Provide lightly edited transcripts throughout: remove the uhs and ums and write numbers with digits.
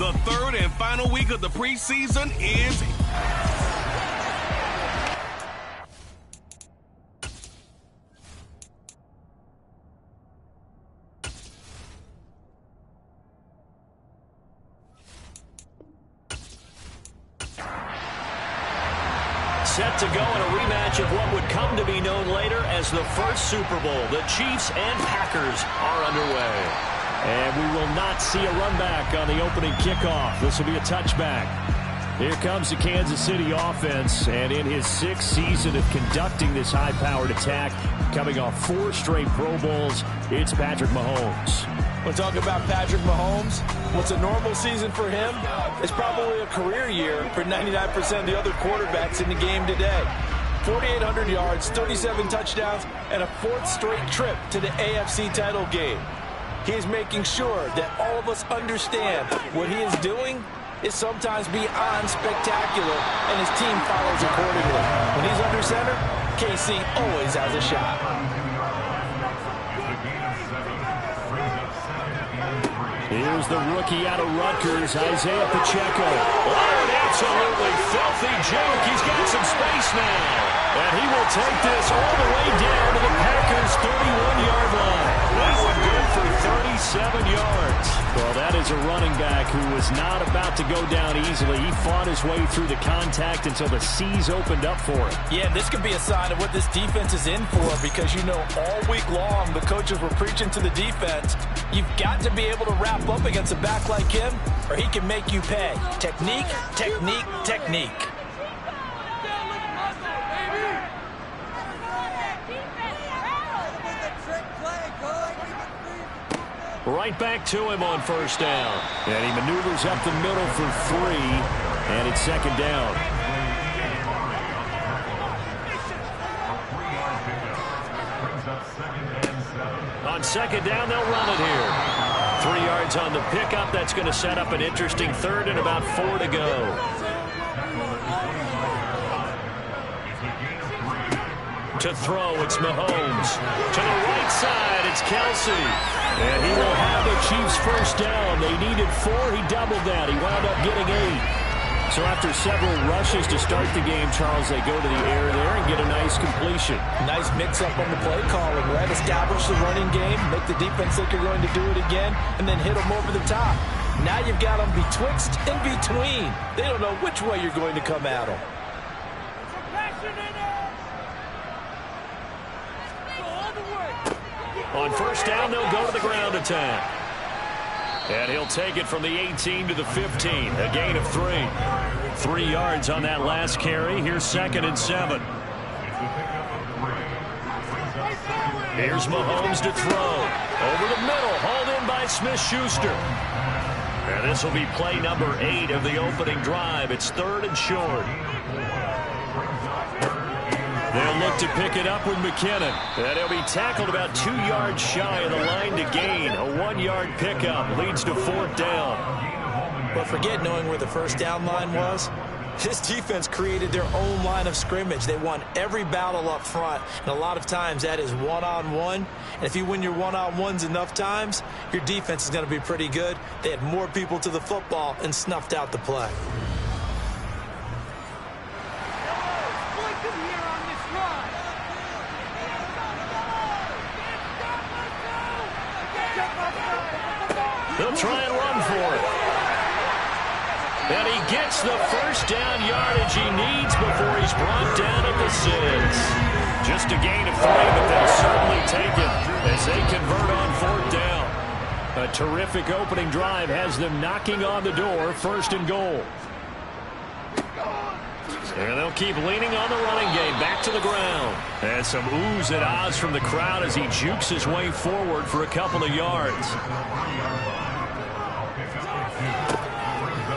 The third and final week of the preseason is... Set to go in a rematch of what would come to be known later as the first Super Bowl. The Chiefs and Packers are underway. And we will not see a run back on the opening kickoff. This will be a touchback. Here comes the Kansas City offense, and in his 6th season of conducting this high-powered attack, coming off 4 straight Pro Bowls, it's Patrick Mahomes. We're talking about Patrick Mahomes. What's a normal season for him is probably a career year for 99% of the other quarterbacks in the game today. 4,800 yards, 37 touchdowns, and a 4th straight trip to the AFC title game. He is making sure that all of us understand what he is doing is sometimes beyond spectacular, and his team follows accordingly. When he's under center, KC always has a shot. Here's the rookie out of Rutgers, Isaiah Pacheco. Oh, an absolutely filthy juke. He's got some space now. And he will take this all the way down to the Packers' 31-yard line. That one good for 37 yards. Well, that is a running back who was not about to go down easily. He fought his way through the contact until the seas opened up for him. Yeah, this could be a sign of what this defense is in for, because you know all week long the coaches were preaching to the defense, you've got to be able to wrap up against a back like him, or he can make you pay. Technique, technique, technique. Right back to him on first down. And he maneuvers up the middle for 3, and it's 2nd down. On 2nd down, they'll run it here. 3 yards on the pickup. That's going to set up an interesting 3rd and about 4 to go. To throw, it's Mahomes. To the right side, it's Kelsey. And he will have the Chiefs first down. They needed 4. He doubled that. He wound up getting 8. So after several rushes to start the game, Charles, they go to the air there and get a nice completion. Nice mix-up on the play calling, right? Establish the running game, make the defense think you're going to do it again, and then hit them over the top. Now you've got them betwixt and between. They don't know which way you're going to come at them. On first down, they'll go to the ground attack. And he'll take it from the 18 to the 15. A gain of 3. 3 yards on that last carry. Here's 2nd and 7. Here's Mahomes to throw. Over the middle, hauled in by Smith-Schuster. And this will be play number 8 of the opening drive. It's 3rd and short. They'll look to pick it up with McKinnon. And he'll be tackled about 2 yards shy of the line to gain. A 1-yard pickup leads to 4th down. But forget knowing where the first down line was. This defense created their own line of scrimmage. They won every battle up front. And a lot of times that is one-on-one. And if you win your one-on-ones enough times, your defense is going to be pretty good. They had more people to the football and snuffed out the play. They'll try and run for it. And he gets the first down yardage he needs before he's brought down at the 6. Just a gain of 3, but they'll certainly take it as they convert on 4th down. A terrific opening drive has them knocking on the door, 1st and goal. And they'll keep leaning on the running game, back to the ground. And some oohs and ahs from the crowd as he jukes his way forward for a couple of yards.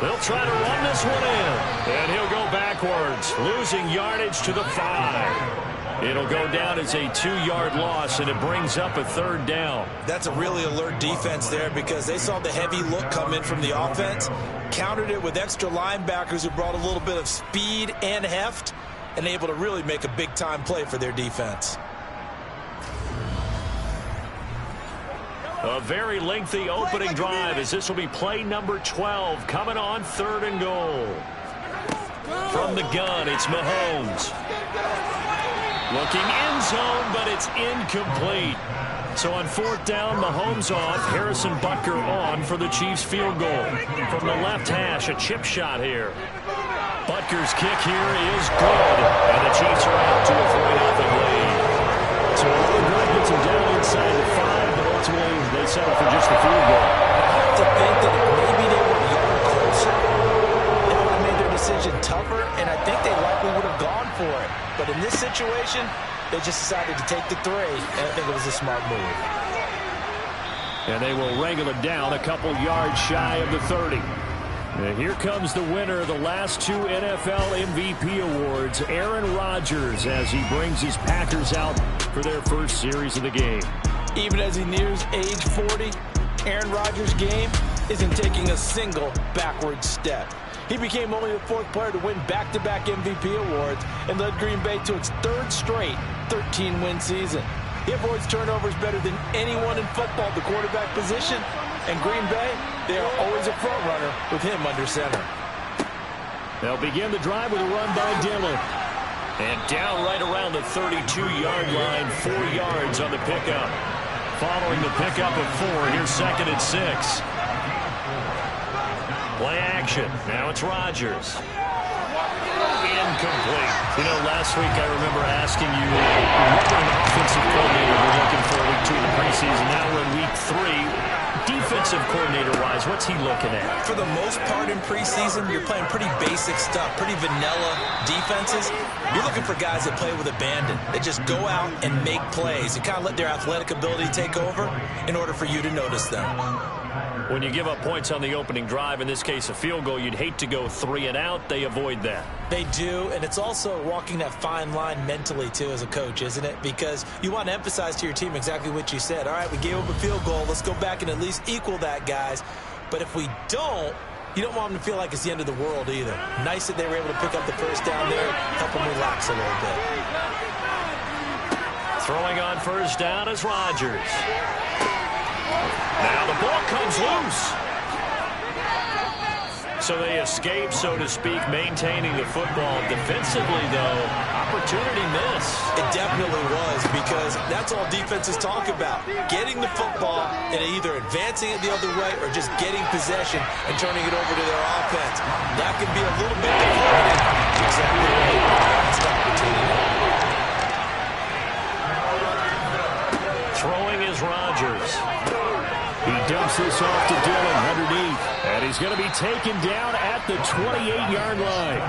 They'll try to run this one in. And he'll go backwards, losing yardage to the 5. It'll go down as a 2-yard loss, and it brings up a 3rd down. That's a really alert defense there, because they saw the heavy look come in from the offense, countered it with extra linebackers who brought a little bit of speed and heft, and able to really make a big-time play for their defense. A very lengthy opening drive as this will be play number 12 coming on 3rd and goal. From the gun, it's Mahomes. Looking end zone, but it's incomplete. So on 4th down, Mahomes off, Harrison Butker on for the Chiefs field goal. From the left hash, a chip shot here. Butker's kick here is good, and the Chiefs are out to a 3-0 lead. So a long drive gets them down inside the 5, but ultimately they settle for just the field goal. I have to think that if maybe they were a yard closer, they would have made their decision tougher, and I think they likely would have gone for it. But in this situation, they just decided to take the 3, and I think it was a smart move. And they will wrangle it down a couple yards shy of the 30. And here comes the winner of the last 2 NFL MVP awards, Aaron Rodgers, as he brings his Packers out for their first series of the game. Even as he nears age 40, Aaron Rodgers' game isn't taking a single backward step. He became only the 4th player to win back-to-back MVP awards and led Green Bay to its 3rd straight 13-win season. He avoids turnovers better than anyone in football at the quarterback position. And Green Bay, they are always a front runner with him under center. They'll begin the drive with a run by Dillon. And down right around the 32-yard line, 4 yards on the pickup. Following the pickup of 4, here's 2nd and 6. Play action. Now it's Rodgers. Incomplete. You know, last week I remember asking you what an offensive coordinator we're looking for week 2 of the preseason. Now we're in week 3. Defensive coordinator-wise, what's he looking at? For the most part in preseason, you're playing pretty basic stuff, pretty vanilla defenses. You're looking for guys that play with abandon, that just go out and make plays and kind of let their athletic ability take over in order for you to notice them. When you give up points on the opening drive, in this case a field goal, you'd hate to go 3 and out. They avoid that. They do, and it's also walking that fine line mentally, too, as a coach, isn't it? Because you want to emphasize to your team exactly what you said. All right, we gave up a field goal. Let's go back and at least equal that, guys. But if we don't, you don't want them to feel like it's the end of the world either. Nice that they were able to pick up the first down there, help them relax a little bit. Throwing on first down is Rodgers. Now the ball comes loose. So they escape, so to speak, maintaining the football. Defensively, though, opportunity missed. It definitely was, because that's all defenses talk about. Getting the football and either advancing it the other way or just getting possession and turning it over to their offense. That can be a little bit deflating. Exactly right. That's the opportunity. Throwing is Rodgers. He dumps this off to Dillon underneath. And he's going to be taken down at the 28-yard line.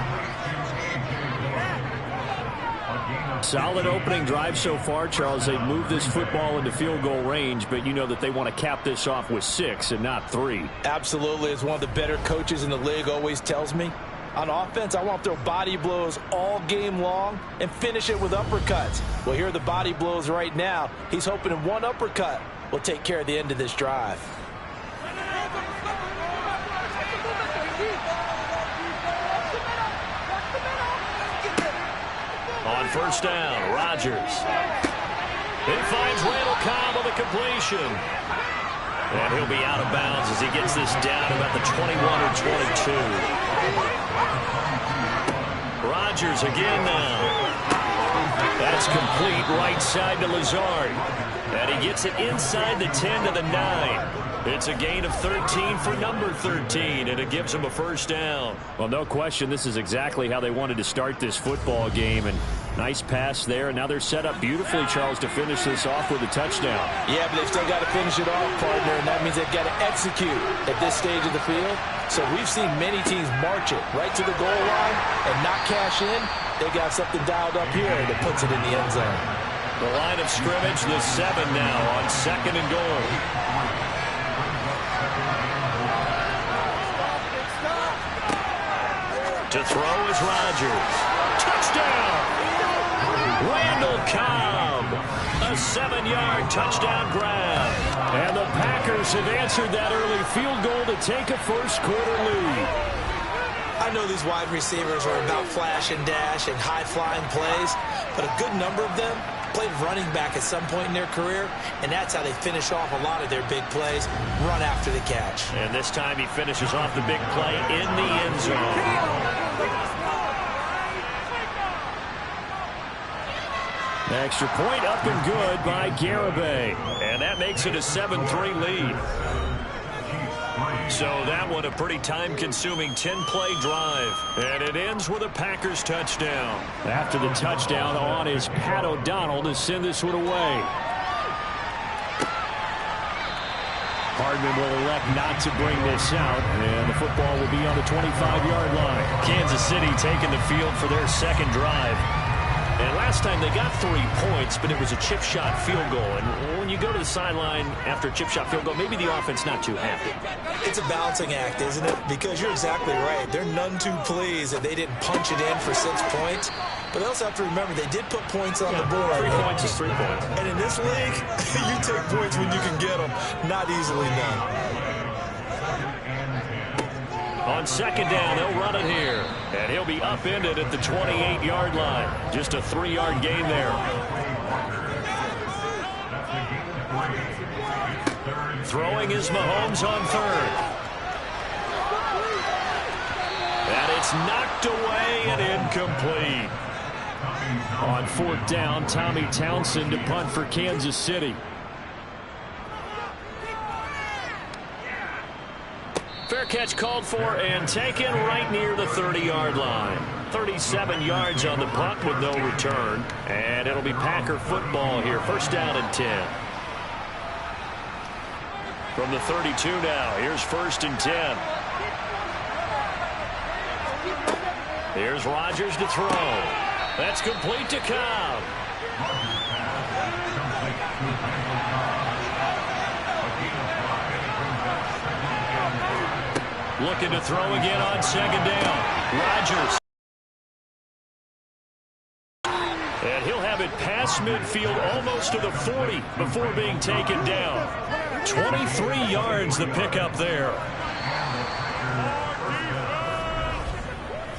Solid opening drive so far, Charles. They've moved this football into field goal range, but you know that they want to cap this off with 6 and not 3. Absolutely. As one of the better coaches in the league always tells me, on offense, I want to throw body blows all game long and finish it with uppercuts. Well, here are the body blows right now. He's hoping in one uppercut will take care of the end of this drive. On first down, Rodgers. He finds Randall Cobb on the completion. And he'll be out of bounds as he gets this down about the 21 or 22. Rodgers again now. That's complete right side to Lazard. And he gets it inside the 10 to the 9. It's a gain of 13 for number 13, and it gives him a first down. Well, no question, this is exactly how they wanted to start this football game. And nice pass there, and now they're set up beautifully, Charles, to finish this off with a touchdown. Yeah, but they've still got to finish it off, partner, and that means they've got to execute at this stage of the field. So we've seen many teams march it right to the goal line and not cash in. They got something dialed up here that puts it in the end zone. The line of scrimmage, the 7 now on 2nd and goal. To throw is Rodgers. Touchdown! Randall Cobb. A 7-yard touchdown grab. And the Packers have answered that early field goal to take a first-quarter lead. I know these wide receivers are about flash and dash and high-flying plays, but a good number of them played running back at some point in their career, and that's how they finish off a lot of their big plays, run after the catch. And this time he finishes off the big play in the end zone. Extra point up and good by Garibay. And that makes it a 7-3 lead. So that one a pretty time-consuming 10-play drive. And it ends with a Packers touchdown. After the touchdown on is Pat O'Donnell to send this one away. Hardman will elect not to bring this out, and the football will be on the 25-yard line. Kansas City taking the field for their second drive. And last time they got 3 points, but it was a chip shot field goal. And when you go to the sideline after a chip shot field goal, maybe the offense not too happy. It's a balancing act, isn't it? Because you're exactly right. They're none too pleased that they didn't punch it in for 6 points. But they also have to remember they did put points on the board. 3 points is 3 points. And in this league, you take points when you can get them. Not easily done. On second down, they'll run it here. And he'll be upended at the 28-yard line. Just a 3-yard gain there. Throwing is Mahomes on third. And it's knocked away and incomplete. On fourth down, Tommy Townsend to punt for Kansas City. Fair catch called for and taken right near the 30-yard line. 37 yards on the punt with no return. And it'll be Packer football here. First down and 10. From the 32 now, here's first and 10. Here's Rodgers to throw. That's complete to Cobb. Looking to throw again on second down. Rodgers. And he'll have it past midfield almost to the 40 before being taken down. 23 yards the pickup there.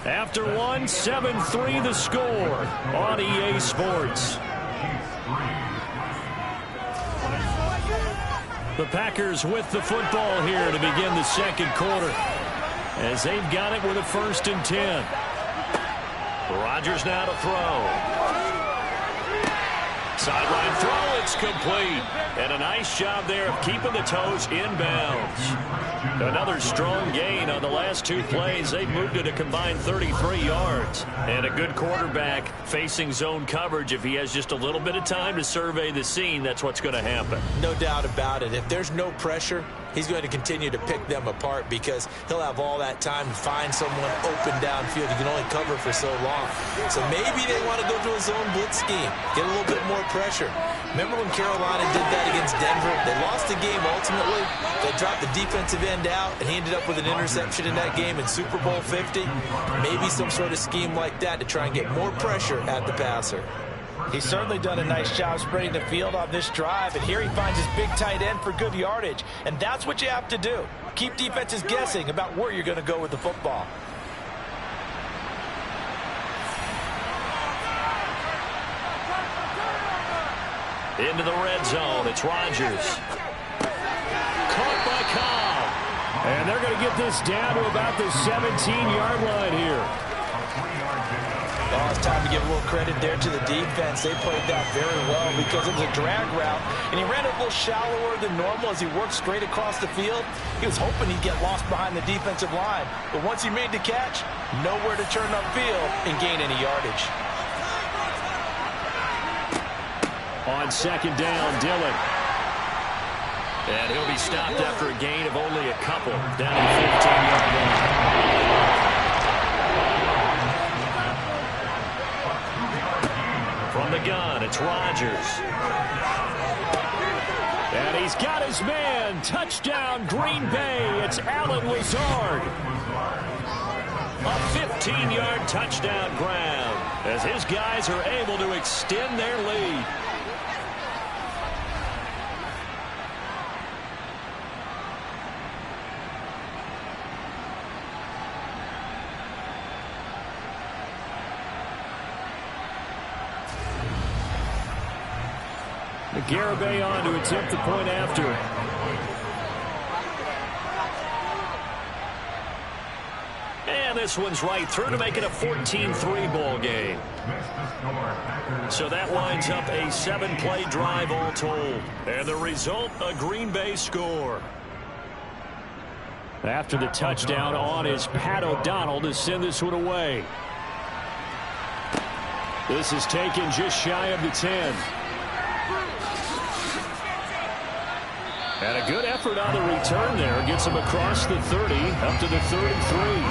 After one, 7-3 the score on EA Sports. The Packers with the football here to begin the second quarter, as they've got it with a first and 10. Rodgers now to throw. Sideline throw, it's complete. And a nice job there of keeping the toes inbounds. Another strong gain on the last 2 plays. They've moved it a combined 33 yards. And a good quarterback facing zone coverage. If he has just a little bit of time to survey the scene, that's what's going to happen. No doubt about it. If there's no pressure, he's going to continue to pick them apart because he'll have all that time to find someone open downfield. He can only cover for so long. So maybe they want to go to a zone blitz scheme, get a little bit more pressure. Remember when Carolina did that against Denver? They lost the game ultimately. They dropped the defensive end out, and he ended up with an interception in that game in Super Bowl 50. Maybe some sort of scheme like that to try and get more pressure at the passer. He's certainly done a nice job spreading the field on this drive, and here he finds his big tight end for good yardage. And that's what you have to do. Keep defenses guessing about where you're going to go with the football. Into the red zone, it's Rodgers. Caught by Cobb. And they're going to get this down to about the 17-yard line here. Oh, it's time to give a little credit there to the defense. They played that very well because it was a drag route, and he ran it a little shallower than normal as he worked straight across the field. He was hoping he'd get lost behind the defensive line, but once he made the catch, nowhere to turn upfield and gain any yardage. On second down, Dillon. And he'll be stopped after a gain of only a couple down the 15-yard line. From the gun, it's Rodgers. And he's got his man. Touchdown, Green Bay. It's Allen Lazard. A 15-yard touchdown grab as his guys are able to extend their lead. Garibay on to attempt the point after. And this one's right through to make it a 14-3 ball game. So that winds up a 7-play drive all told. And the result, a Green Bay score. After the touchdown on is Pat O'Donnell to send this one away. This is taken just shy of the 10. And a good effort on the return there. Gets him across the 30, up to the 33.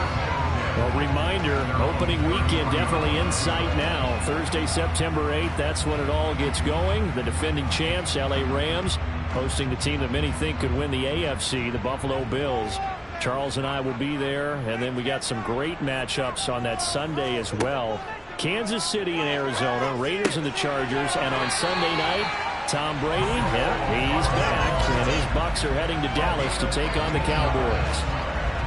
A reminder, opening weekend definitely in sight now. Thursday, September 8th, that's when it all gets going. The defending champs, LA Rams, hosting the team that many think could win the AFC, the Buffalo Bills. Charles and I will be there, and then we got some great matchups on that Sunday as well. Kansas City and Arizona, Raiders and the Chargers, and on Sunday night, Tom Brady, he's back, and his Bucs are heading to Dallas to take on the Cowboys.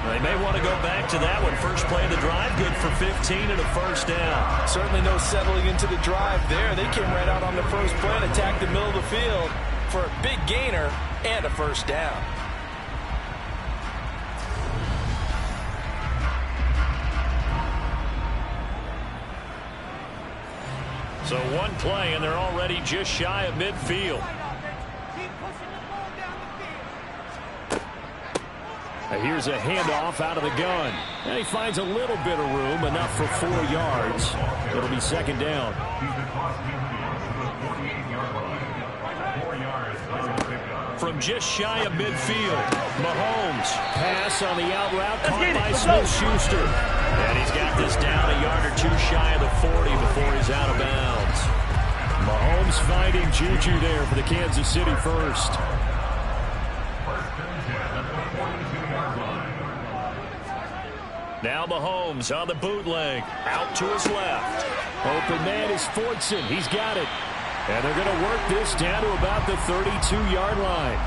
They may want to go back to that one. First play of the drive, good for 15 and a first down. Certainly no settling into the drive there. They came right out on the first play and attacked the middle of the field for a big gainer and a first down. So one play, and they're already just shy of midfield. Here's a handoff out of the gun. And he finds a little bit of room, enough for 4 yards. It'll be second down. From just shy of midfield, Mahomes. Pass on the out route, caught by Smith-Schuster. And he's got this down a yard or two shy of the 40 before he's out of bounds. Mahomes finding Juju there for the Kansas City first. Now Mahomes on the bootleg, out to his left. Open man is Fortson. He's got it. And they're going to work this down to about the 32-yard line.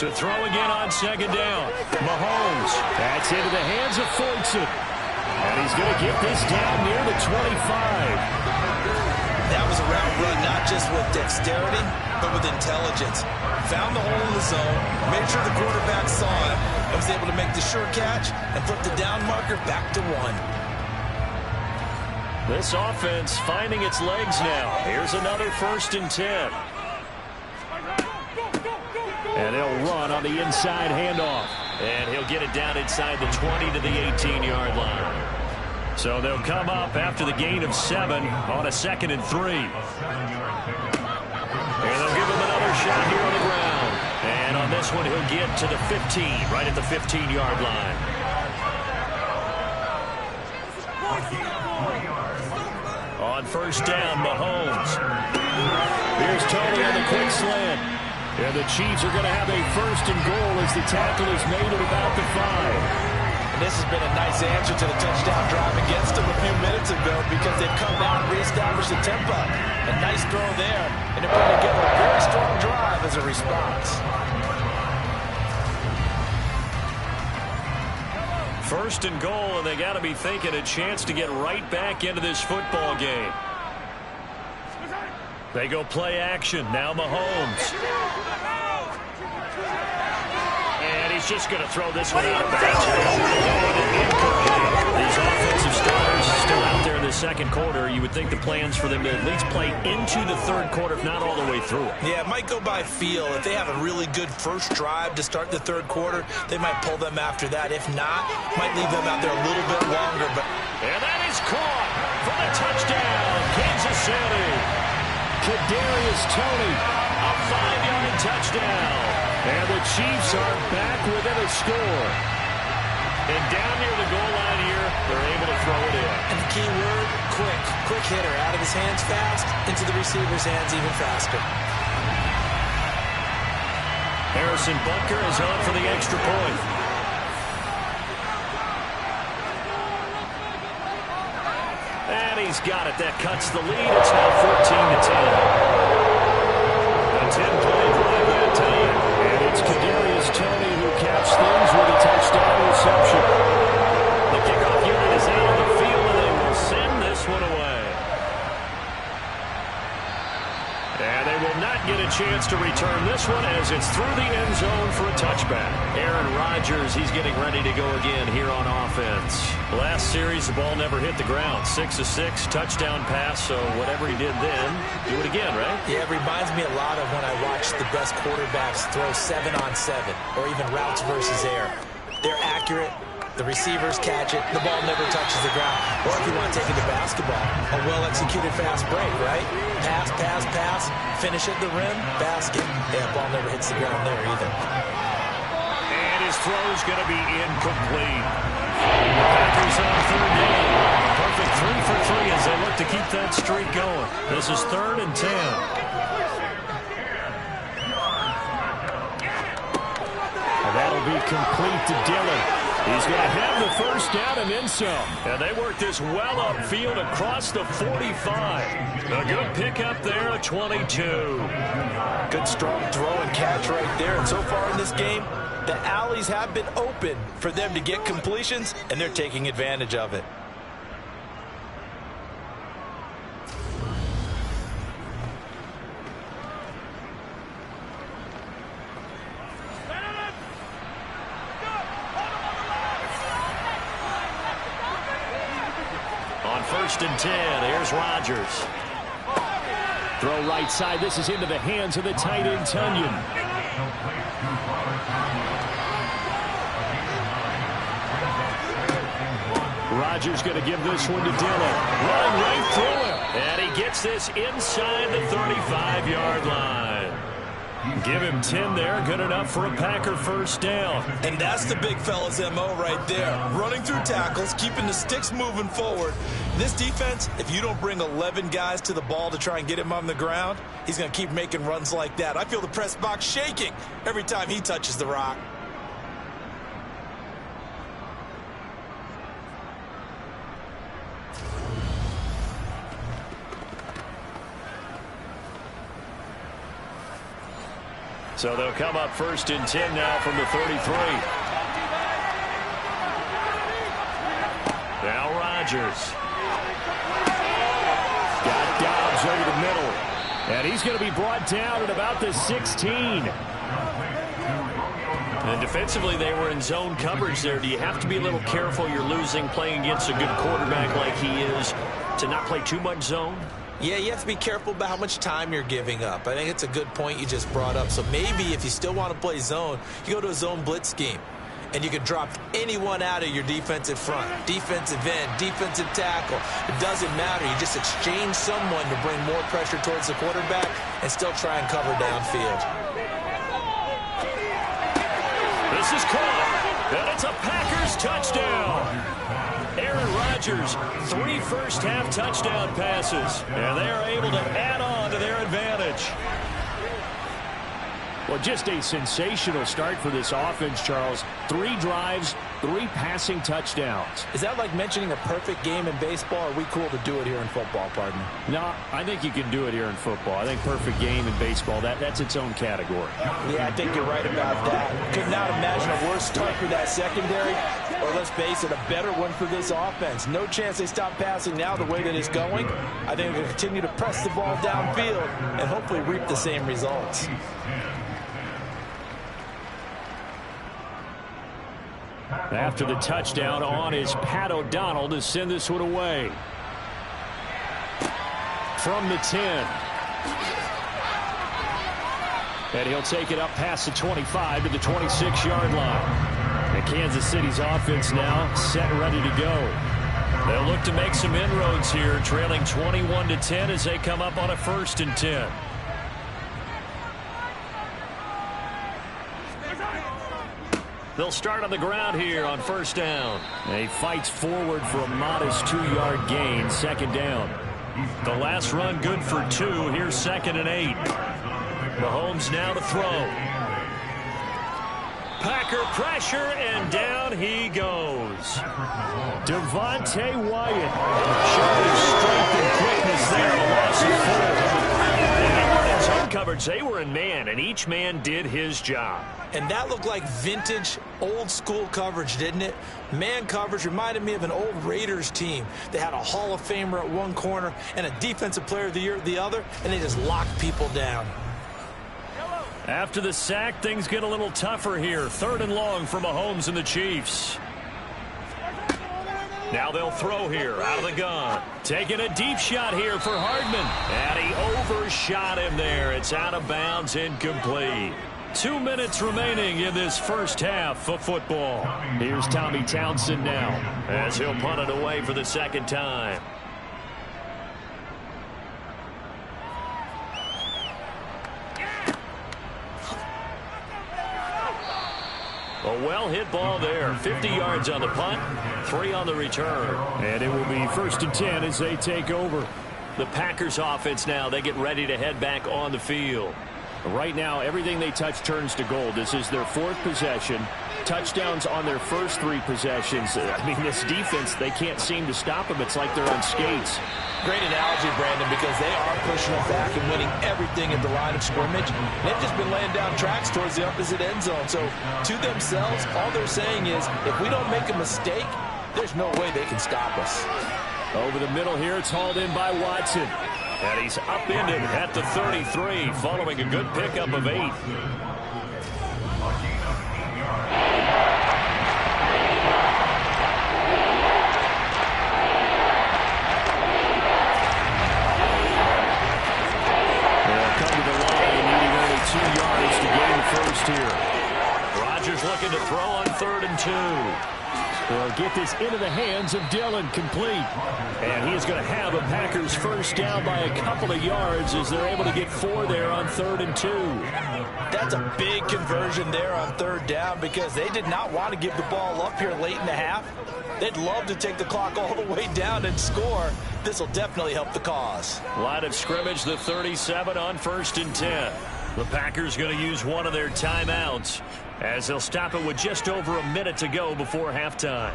To throw again on second down. Mahomes. That's into the hands of Fortson. And he's going to get this down near the 25. That was a route run, not just with dexterity, but with intelligence. Found the hole in the zone, made sure the quarterback saw him, and was able to make the sure catch and flip the down marker back to 1. This offense finding its legs now. Here's another 1st and 10. And he'll run on the inside handoff. And he'll get it down inside the 20 to the 18-yard line. So they'll come up after the gain of 7 on a 2nd and 3. And they'll give him another shot here on the ground. And on this one, he'll get to the 15, right at the 15-yard line. On first down, Mahomes. Here's Tony on the quick slant. And the Chiefs are going to have a 1st and goal as the tackle is made at about the 5. And this has been a nice answer to the touchdown drive against them a few minutes ago because they've come down and reestablished the tempo. A nice throw there, and they're putting together a very strong drive as a response. 1st and goal, and they got to be thinking a chance to get right back into this football game. They go play action. Now Mahomes. And he's just going to throw this one out of bounds. These offensive starters still out there in the second quarter. You would think the plans for them to at least play into the third quarter, if not all the way through it. Yeah, it might go by feel. If they have a really good first drive to start the third quarter, they might pull them after that. If not, might leave them out there a little bit longer. And that is caught for the touchdown, Kansas City. Kadarius Toney, a 5-yard touchdown. And the Chiefs are back within a score. And down near the goal line here, they're able to throw it in. And the key word, quick. Quick hitter. Out of his hands fast, into the receiver's hands even faster. Harrison Butker is on for the extra point. And he's got it. That cuts the lead. It's now 14-10. A 10-play drive that time. And it's Kadarius Toney who caps things with a touchdown reception. The kickoff unit is out on the field, and they will send this one away. get a chance to return this one as it's through the end zone for a touchback. Aaron Rodgers, he's getting ready to go again here on offense. Last series, the ball never hit the ground. 6 of 6, touchdown pass, so whatever he did then, do it again, right? Yeah, it reminds me a lot of when I watch the best quarterbacks throw 7-on-7 or even routes versus air. They're accurate. The receivers catch it. The ball never touches the ground. Or if you want to take it to basketball, a well-executed fast break, right? Pass, pass, pass. Finish at the rim, basket. Yeah, ball never hits the ground there either. And his throw's going to be incomplete. Packers on third down. Perfect 3 for 3 as they look to keep that streak going. This is 3rd and 10. And that'll be complete to Dillon. He's going to have the first down and then some. And they work this well upfield across the 45. A good pickup there at 22. Good strong throw and catch right there. And so far in this game, the alleys have been open for them to get completions, and they're taking advantage of it. On 1st and 10, here's Rodgers. Throw right side. This is into the hands of the tight end, Tunyon. Rodgers going to give this one to Dillon. Run right through him. And he gets this inside the 35-yard line. Give him 10 there. Good enough for a Packer first down. And that's the big fella's MO right there. Running through tackles, keeping the sticks moving forward. This defense, if you don't bring 11 guys to the ball to try and get him on the ground, he's going to keep making runs like that. I feel the press box shaking every time he touches the rock. So they'll come up 1st and 10 now from the 33. Now Rodgers. Got Dobbs over the middle. And he's going to be brought down at about the 16. And defensively, they were in zone coverage there. Do you have to be a little careful you're losing playing against a good quarterback like he is to not play too much zone? Yeah, you have to be careful about how much time you're giving up. I think it's a good point you just brought up. So maybe if you still want to play zone, you go to a zone blitz scheme. And you can drop anyone out of your defensive front. Defensive end, defensive tackle. It doesn't matter. You just exchange someone to bring more pressure towards the quarterback and still try and cover downfield. This is caught. And it's a Packers touchdown. Aaron Rodgers, 3 first-half touchdown passes, and they are able to add on to their advantage. Well, just a sensational start for this offense, Charles. 3 drives, 3 passing touchdowns. Is that like mentioning a perfect game in baseball, or are we cool to do it here in football, partner? No, I think you can do it here in football. I think perfect game in baseball, that's its own category. Yeah, I think you're right about that. Could not imagine a worse start for that secondary, or let's face it, a better one for this offense. No chance they stop passing now the way that it's going. I think they'll continue to press the ball downfield and hopefully reap the same results. After the touchdown, on is Pat O'Donnell to send this one away. From the 10. And he'll take it up past the 25 to the 26-yard line. And Kansas City's offense now set and ready to go. They'll look to make some inroads here, trailing 21-10 as they come up on a 1st and 10. They'll start on the ground here on 1st down. He fights forward for a modest 2-yard gain, 2nd down. The last run good for 2. Here's 2nd and 8. Mahomes now to throw. Packer pressure, and down he goes. Devontae Wyatt showed his strength and quickness there. A loss of 4. They weren't in zone coverage. They were in man, and each man did his job. And that looked like vintage, old-school coverage, didn't it? Man coverage reminded me of an old Raiders team. They had a Hall of Famer at one corner and a Defensive Player of the Year at the other, and they just locked people down. After the sack, things get a little tougher here. 3rd and long for Mahomes and the Chiefs. Now they'll throw here out of the gun. Taking a deep shot here for Hardman. And he overshot him there. It's out of bounds, incomplete. 2 minutes remaining in this first half of football. Here's Tommy Townsend now as he'll punt it away for the second time. A well-hit ball there. 50 yards on the punt, 3 on the return. And it will be 1st and 10 as they take over. The Packers offense now, they get ready to head back on the field. Right now, everything they touch turns to gold. This is their 4th possession. Touchdowns on their first 3 possessions. I mean, this defense, they can't seem to stop them. It's like they're on skates. Great analogy, Brandon, because they are pushing them back and winning everything at the line of scrimmage. They've just been laying down tracks towards the opposite end zone. So, to themselves, all they're saying is, if we don't make a mistake, there's no way they can stop us. Over the middle here, it's hauled in by Watson. And he's upended at the 33, following a good pickup of 8. First here. Rodgers looking to throw on 3rd and 2. They'll get this into the hands of Dillon, complete. And he's going to have a Packers first down by a couple of yards as they're able to get 4 there on 3rd and 2. That's a big conversion there on 3rd down because they did not want to give the ball up here late in the half. They'd love to take the clock all the way down and score. This will definitely help the cause. Line of scrimmage, the 37 on 1st and 10. The Packers going to use one of their timeouts as they'll stop it with just over a minute to go before halftime.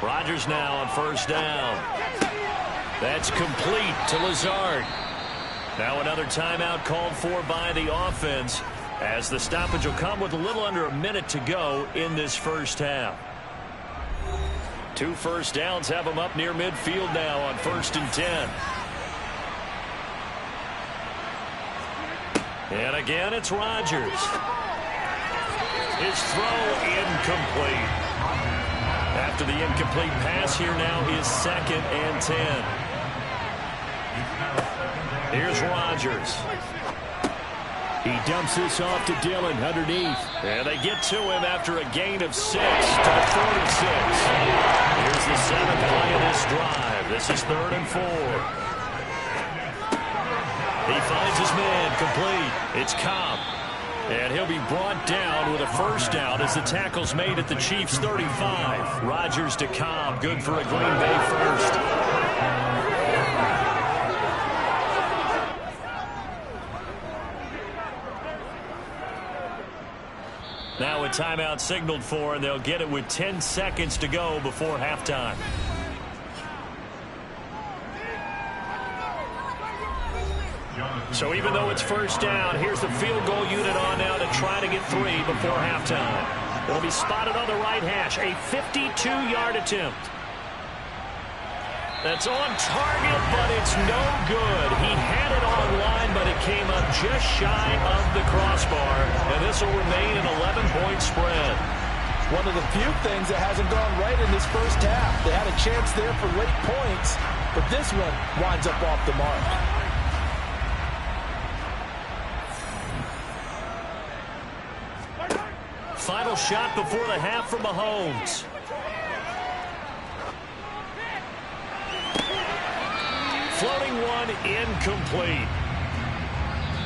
Rodgers now on 1st down. That's complete to Lazard. Now another timeout called for by the offense as the stoppage will come with a little under a minute to go in this first half. 2 first downs have them up near midfield now on 1st and 10. And again, it's Rodgers. His throw incomplete. After the incomplete pass, here now is 2nd and 10. Here's Rodgers. He dumps this off to Dillon underneath. And they get to him after a gain of 6 to the 46. Here's the 7th play of this drive. This is 3rd and 4. He finds his man complete. It's Cobb. And he'll be brought down with a first down as the tackle's made at the Chiefs' 35. Rodgers to Cobb. Good for a Green Bay first. Now a timeout signaled for, and they'll get it with 10 seconds to go before halftime. So even though it's first down, here's the field goal unit on now to try to get 3 before halftime. It'll be spotted on the right hash, a 52-yard attempt. That's on target, but it's no good. He had it online, but it came up just shy of the crossbar, and this will remain an 11-point spread. One of the few things that hasn't gone right in this first half. They had a chance there for late points, but this one winds up off the mark. Final shot before the half for Mahomes. Floating one, incomplete.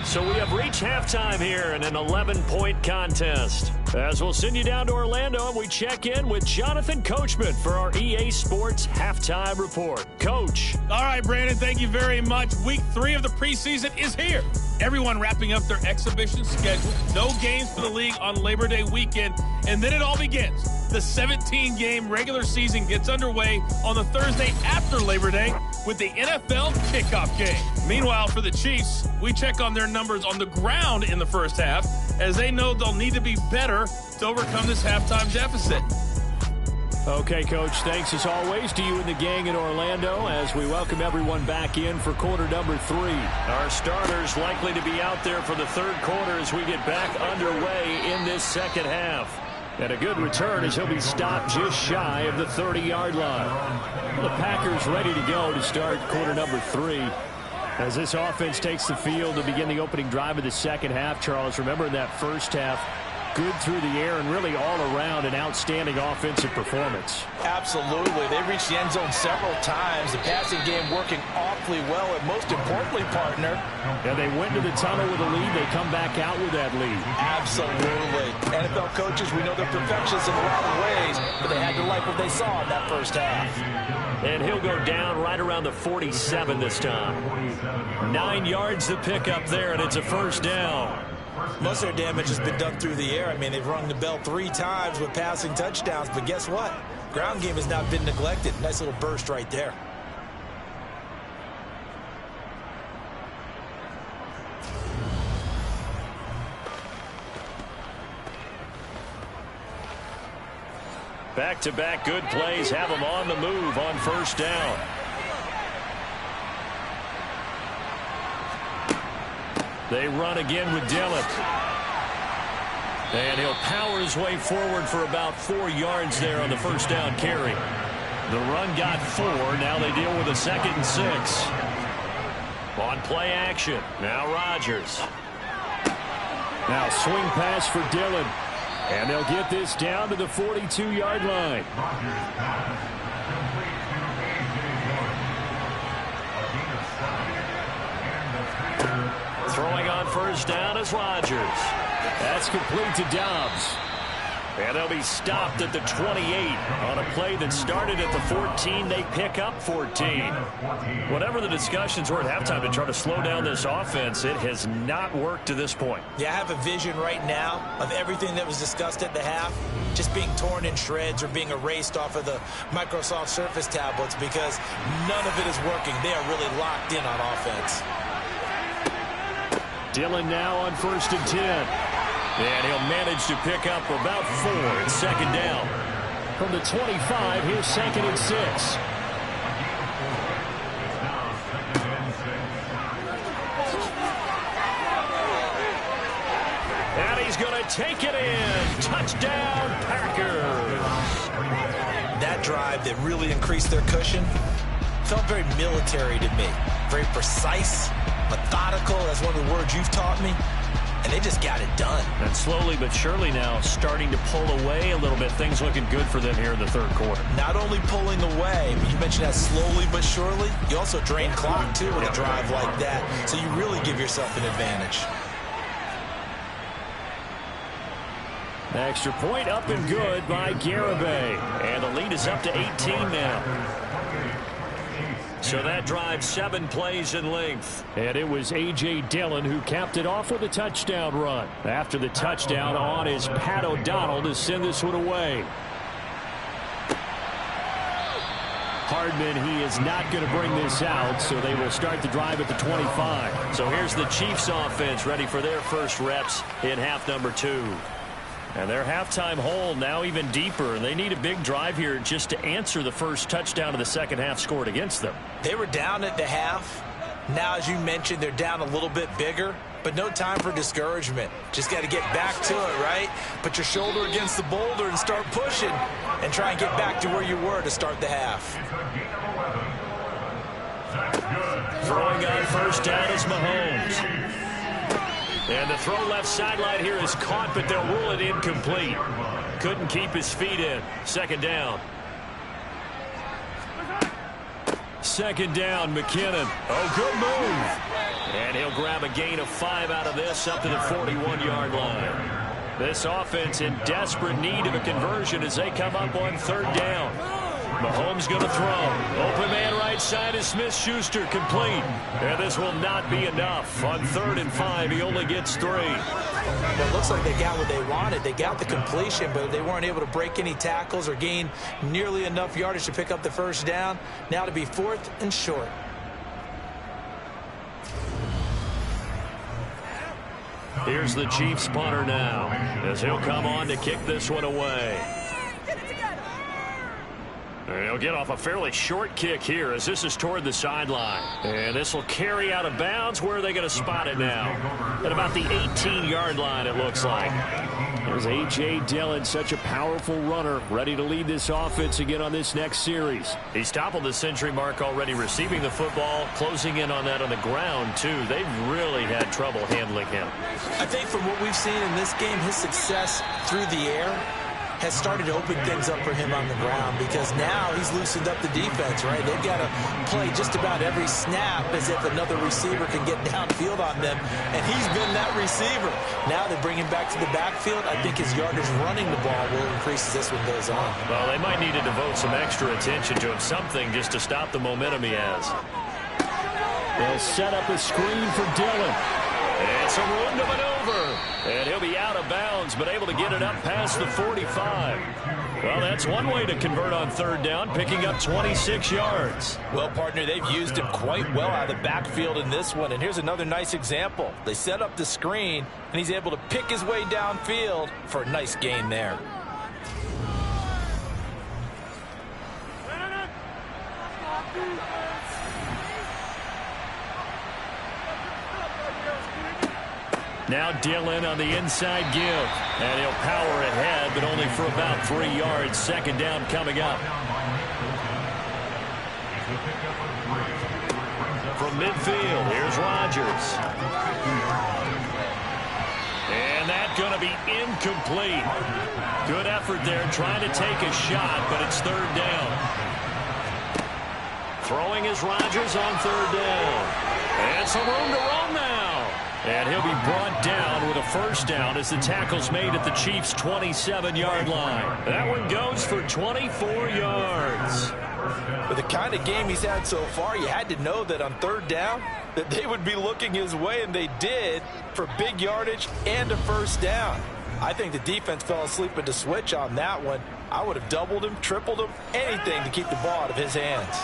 So we have reached halftime here in an 11-point contest. As we'll send you down to Orlando, and we check in with Jonathan Coachman for our EA Sports Halftime Report. Coach. All right, Brandon, thank you very much. Week 3 of the preseason is here. Everyone wrapping up their exhibition schedule. No games for the league on Labor Day weekend. And then it all begins. The 17-game regular season gets underway on the Thursday after Labor Day with the NFL kickoff game. Meanwhile, for the Chiefs, we check on their numbers on the ground in the first half, as they know they'll need to be better to overcome this halftime deficit. Okay, Coach, thanks as always to you and the gang in Orlando as we welcome everyone back in for quarter number 3. Our starters likely to be out there for the third quarter as we get back underway in this second half. And a good return as he'll be stopped just shy of the 30-yard line. Well, the Packers ready to go to start quarter number 3. As this offense takes the field to begin the opening drive of the second half, Charles, remember in that first half, good through the air and really all around an outstanding offensive performance. Absolutely. They reached the end zone several times. The passing game working awfully well. And most importantly, partner, yeah, they went to the tunnel with a lead. They come back out with that lead. Absolutely. NFL coaches, we know they're perfectionists in a lot of ways, but they had to like what they saw in that first half. And he'll go down right around the 47 this time. 9 yards to pick up there, and it's a first down. Most of their damage has been done through the air. I mean, they've rung the bell 3 times with passing touchdowns, but guess what? Ground game has not been neglected. Nice little burst right there. Back-to-back good plays have them on the move on first down. They run again with Dillon. And he'll power his way forward for about 4 yards there on the first down carry. The run got 4. Now they deal with a 2nd and 6. On play action. Now Rodgers. Now swing pass for Dillon. And they'll get this down to the 42-yard line. Throwing on first down is Rodgers. That's complete to Dobbs. And they'll be stopped at the 28 on a play that started at the 14. They pick up 14. Whatever the discussions were at halftime to try to slow down this offense, it has not worked to this point. Yeah, I have a vision right now of everything that was discussed at the half just being torn in shreds or being erased off of the Microsoft Surface tablets because none of it is working. They are really locked in on offense. Dillon now on 1st and 10. And he'll manage to pick up about 4 at 2nd down. From the 25, here's 2nd and 6. And he's going to take it in. Touchdown, Packers. That drive that really increased their cushion felt very military to me. Very precise, methodical. That's one of the words you've taught me. And they just got it done. And slowly but surely now starting to pull away a little bit. Things looking good for them here in the third quarter. Not only pulling away, but you mentioned that slowly but surely. You also drain clock, too, with a drive like that. So you really give yourself an advantage. Extra point up and good by Garibay. And the lead is up to 18 now. So that drive 7 plays in length. And it was A.J. Dillon who capped it off with a touchdown run. After the touchdown on is Pat O'Donnell to send this one away. Hardman, he is not going to bring this out, so they will start the drive at the 25. So here's the Chiefs offense ready for their first reps in half number 2. And their halftime hole now even deeper, and they need a big drive here just to answer the first touchdown of the second half scored against them. They were down at the half. Now, as you mentioned, they're down a little bit bigger, but no time for discouragement. Just got to get back to it, right? Put your shoulder against the boulder and start pushing and try and get back to where you were to start the half. Throwing on first down is Mahomes. And the throw left sideline here is caught, but they'll rule it incomplete. Couldn't keep his feet in. 2nd down. 2nd down, McKinnon. Oh, good move. And he'll grab a gain of 5 out of this up to the 41-yard line. This offense in desperate need of a conversion as they come up on 3rd down. Mahomes going to throw. Open man right side is Smith-Schuster, complete. And this will not be enough. On 3rd and 5, he only gets 3. Well, it looks like they got what they wanted. They got the completion, but they weren't able to break any tackles or gain nearly enough yardage to pick up the first down. Now to be 4th and short. Here's the Chiefs punter now as he'll come on to kick this one away. He'll get off a fairly short kick here as this is toward the sideline. And this will carry out of bounds. Where are they going to spot it now? At about the 18-yard line, it looks like. There's A.J. Dillon, such a powerful runner, ready to lead this offense again on this next series. He's toppled the century mark already receiving the football, closing in on that on the ground, too. They've really had trouble handling him. I think from what we've seen in this game, his success through the air has started to open things up for him on the ground because now he's loosened up the defense, right? They've got to play just about every snap as if another receiver can get downfield on them, and he's been that receiver. Now they bring him back to the backfield. I think his yardage running the ball will increase as this one goes on. Well, they might need to devote some extra attention to him, something just to stop the momentum he has. They'll set up a screen for Dillon. It's a room to maneuver. And he'll be out of bounds, but able to get it up past the 45. Well, that's one way to convert on third down, picking up 26 yards. Well, partner, they've used him quite well out of the backfield in this one. And here's another nice example. They set up the screen, and he's able to pick his way downfield for a nice gain there. Now Dillon on the inside give. And he'll power ahead, but only for about 3 yards. Second down coming up. From midfield, here's Rodgers. And that's going to be incomplete. Good effort there trying to take a shot, but it's third down. Throwing is Rodgers on third down. And some room to run now. And he'll be brought down with a first down as the tackle's made at the Chiefs' 27-yard line. That one goes for 24 yards. With the kind of game he's had so far, you had to know that on third down that they would be looking his way, and they did, for big yardage and a first down. I think the defense fell asleep at the switch on that one. I would have doubled him, tripled him, anything to keep the ball out of his hands.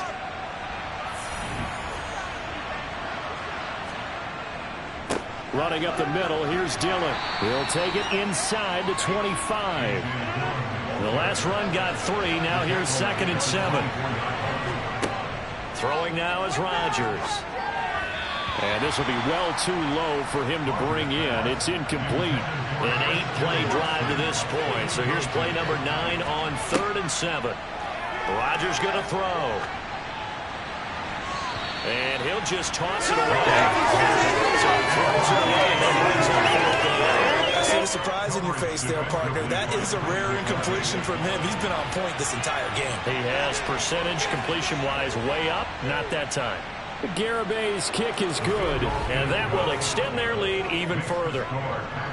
Running up the middle, here's Dillon. He'll take it inside the 25. The last run got 3. Now here's 2nd and 7. Throwing now is Rodgers. And this will be well too low for him to bring in. It's incomplete. An 8-play drive to this point. So here's play number 9 on 3rd and 7. Rodgers going to throw. And he'll just toss it away. I see the surprise in your face there, partner. That is a rare incompletion from him. He's been on point this entire game. He has percentage completion-wise way up. Not that time. Garabay's kick is good. And that will extend their lead even further.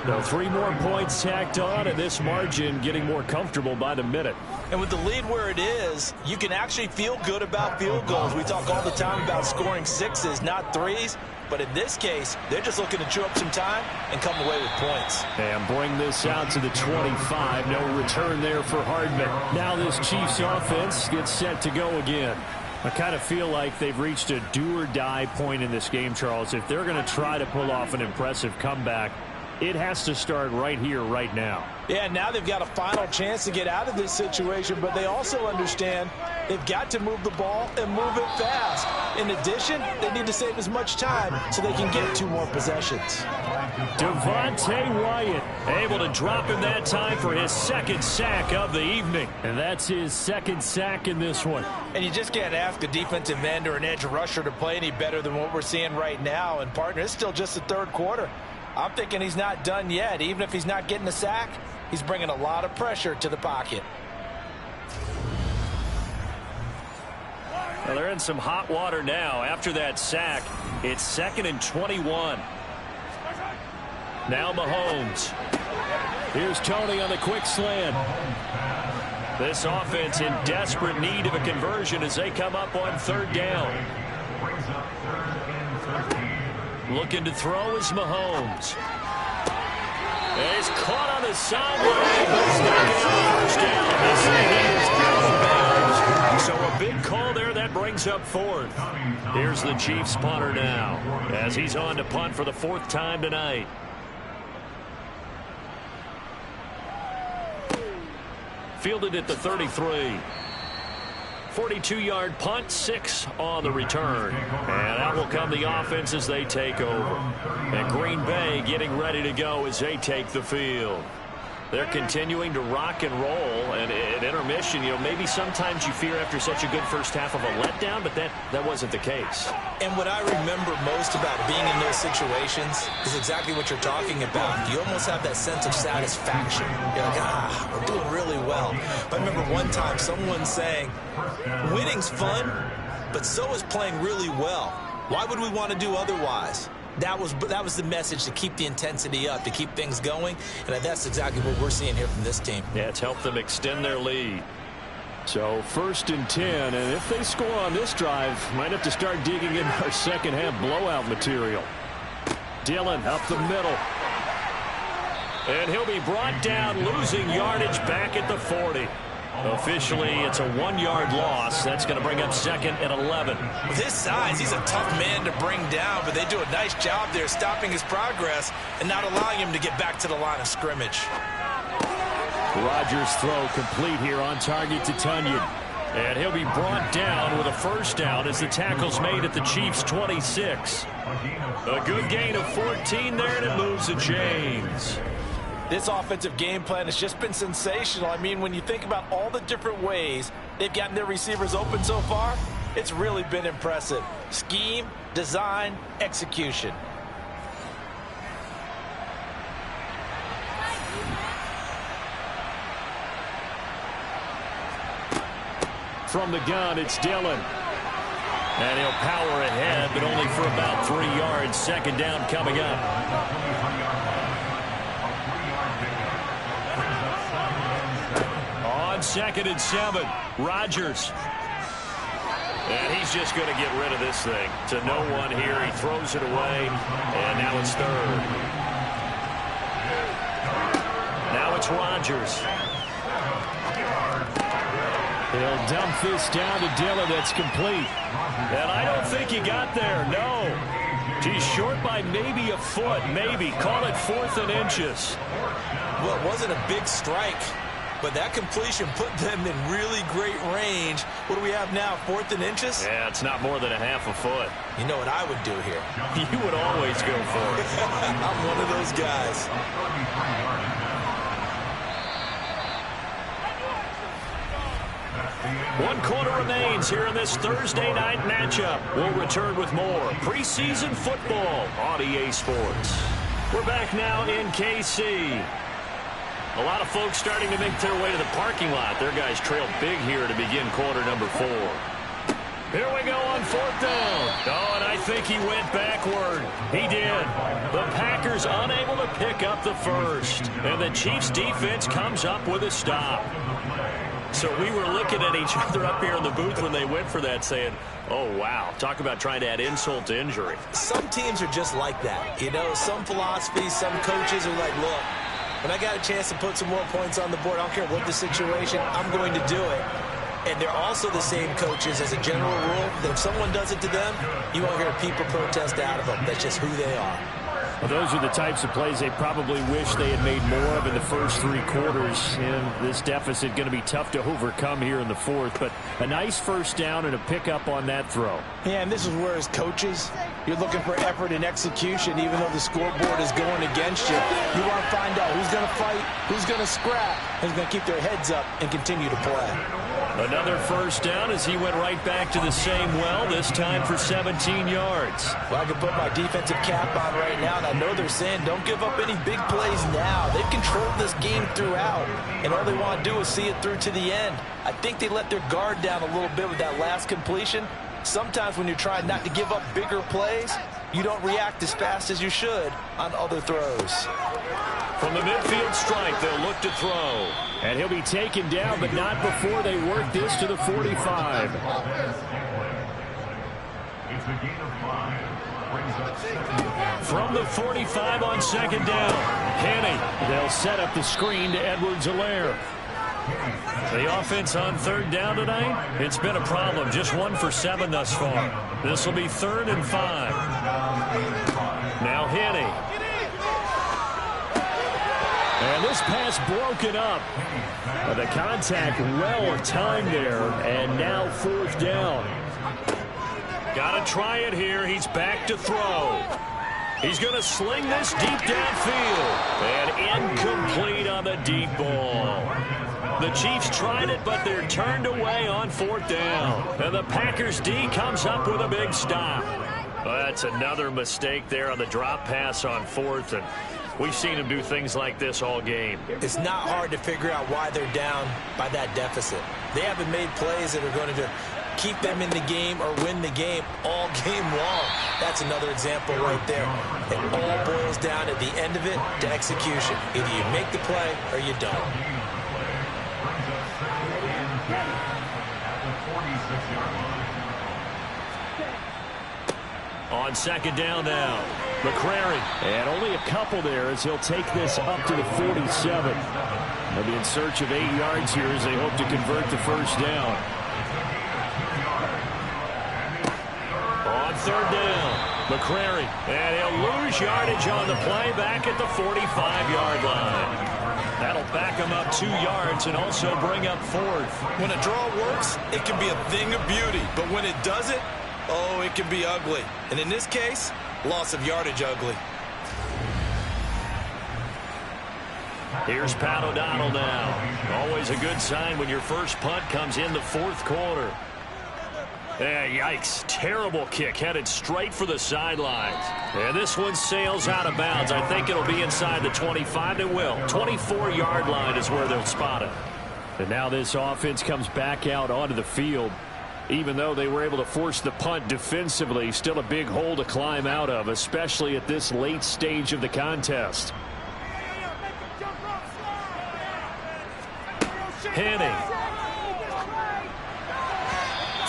Now 3 more points tacked on, and this margin getting more comfortable by the minute. And with the lead where it is, you can actually feel good about field goals. We talk all the time about scoring 6s, not 3s. But in this case, they're just looking to chew up some time and come away with points. And bring this out to the 25. No return there for Hardman. Now this Chiefs offense gets set to go again. I kind of feel like they've reached a do-or-die point in this game, Charles. If they're going to try to pull off an impressive comeback, it has to start right here, right now. Yeah, now they've got a final chance to get out of this situation, but they also understand they've got to move the ball and move it fast. In addition, they need to save as much time so they can get 2 more possessions. Devontae Wyatt able to drop him that time for his 2nd sack of the evening. And that's his 2nd sack in this one. And you just can't ask a defensive end or an edge rusher to play any better than what we're seeing right now. And, partner, it's still just the 3rd quarter. I'm thinking he's not done yet. Even if he's not getting a sack, he's bringing a lot of pressure to the pocket. Well, they're in some hot water now. After that sack, it's 2nd and 21. Now Mahomes. Here's Tony on the quick slant. This offense in desperate need of a conversion as they come up on 3rd down. Looking to throw is Mahomes. And he's caught on the sideline, but he's not getting the first down. So a big call there that brings up 4th. Here's the Chiefs punter now as he's on to punt for the 4th time tonight. Fielded at the 33. 42-yard punt, 6 on the return. And out will come the offense as they take over. And Green Bay getting ready to go as they take the field. They're continuing to rock and roll, and at intermission, maybe sometimes you fear after such a good first half of a letdown, but that wasn't the case. And what I remember most about being in those situations is exactly what you're talking about. You almost have that sense of satisfaction. You're like, we're doing really well. But I remember one time someone saying, winning's fun, but so is playing really well. Why would we want to do otherwise? That was the message, to keep the intensity up, to keep things going, and that's exactly what we're seeing here from this team. Yeah, it's helped them extend their lead. So 1st and 10, and if they score on this drive, might have to start digging in our second half blowout material. Dillon up the middle. And he'll be brought down, losing yardage back at the 40. Officially, it's a 1-yard loss. That's going to bring up 2nd and 11. With his size, he's a tough man to bring down, but they do a nice job there stopping his progress and not allowing him to get back to the line of scrimmage. Rodgers' throw complete here on target to Tunyon. And he'll be brought down with a first down as the tackle's made at the Chiefs' 26. A good gain of 14 there, and it moves the chains. This offensive game plan has just been sensational. I mean, when you think about all the different ways they've gotten their receivers open so far, it's really been impressive. Scheme, design, execution. From the gun, it's Dillon. And he'll power ahead, but only for about 3 yards. Second down coming up. On 2nd and 7, Rodgers. And he's just going to get rid of this thing. To no one here. He throws it away, and now it's 3rd. Now it's Rodgers. He'll dump this down to Dillon. That's complete. And I don't think he got there. No. He's short by maybe a foot. Maybe. Call it 4th and inches. Well, it wasn't a big strike, but that completion put them in really great range. What do we have now, 4th and inches? Yeah, it's not more than a half a foot. You know what I would do here? You would always go for it. I'm one of those guys. One quarter remains here in this Thursday night matchup. We'll return with more preseason football on EA Sports. We're back now in KC. A lot of folks starting to make their way to the parking lot. Their guys trailed big here to begin quarter number 4. Here we go on 4th down. Oh, and I think he went backward. He did. The Packers unable to pick up the first. And the Chiefs defense comes up with a stop. So we were looking at each other up here in the booth when they went for that, saying, oh, wow, talk about trying to add insult to injury. Some teams are just like that. Some philosophies, some coaches are like, look, when I got a chance to put some more points on the board, I don't care what the situation, I'm going to do it. And they're also the same coaches as a general rule that if someone does it to them, you won't hear people protest out of them. That's just who they are. Well, those are the types of plays they probably wish they had made more of in the first 3 quarters. And this deficit going to be tough to overcome here in the 4th. But a nice first down and a pickup on that throw. Yeah, and this is where, as coaches, you're looking for effort and execution, even though the scoreboard is going against you. You want to find out who's going to fight, who's going to scrap, who's going to keep their heads up and continue to play. Another first down as he went right back to the same well, this time for 17 yards. Well, I can put my defensive cap on right now, and I know they're saying don't give up any big plays now. They've controlled this game throughout, and all they want to do is see it through to the end. I think they let their guard down a little bit with that last completion. Sometimes when you're trying not to give up bigger plays, you don't react as fast as you should on other throws. From the midfield stripe, they'll look to throw. And he'll be taken down, but not before they work this to the 45. From the 45 on 2nd down, Henne. They'll set up the screen to Edwards-Helaire. The offense on 3rd down tonight, it's been a problem. Just 1 for 7 thus far. This will be 3rd and 5. Now Henne. And this pass broken up. The contact well timed there, and now 4th down. Got to try it here. He's back to throw. He's going to sling this deep downfield. And incomplete on the deep ball. The Chiefs tried it, but they're turned away on 4th down. And the Packers D comes up with a big stop. Well, that's another mistake there on the drop pass on 4th. And we've seen him do things like this all game. It's not hard to figure out why they're down by that deficit. They haven't made plays that are going to keep them in the game or win the game all game long. That's another example right there. It all boils down at the end of it to execution. Either you make the play or you don't. On 2nd down now, McCrary. And only a couple there as he'll take this up to the 47. They'll be in search of 8 yards here as they hope to convert the 1st down. On 3rd down, McCrary. And he'll lose yardage on the play back at the 45-yard line. That'll back him up 2 yards and also bring up 4th. When a draw works, it can be a thing of beauty. But when it doesn't, oh, it can be ugly. And in this case, loss of yardage ugly. Here's Pat O'Donnell now. Always a good sign when your first punt comes in the 4th quarter. Yikes. Terrible kick headed straight for the sidelines. And this one sails out of bounds. I think it'll be inside the 25. It will. 24-yard line is where they'll spot it. And now this offense comes back out onto the field. Even though they were able to force the punt defensively, still a big hole to climb out of, especially at this late stage of the contest. Henning.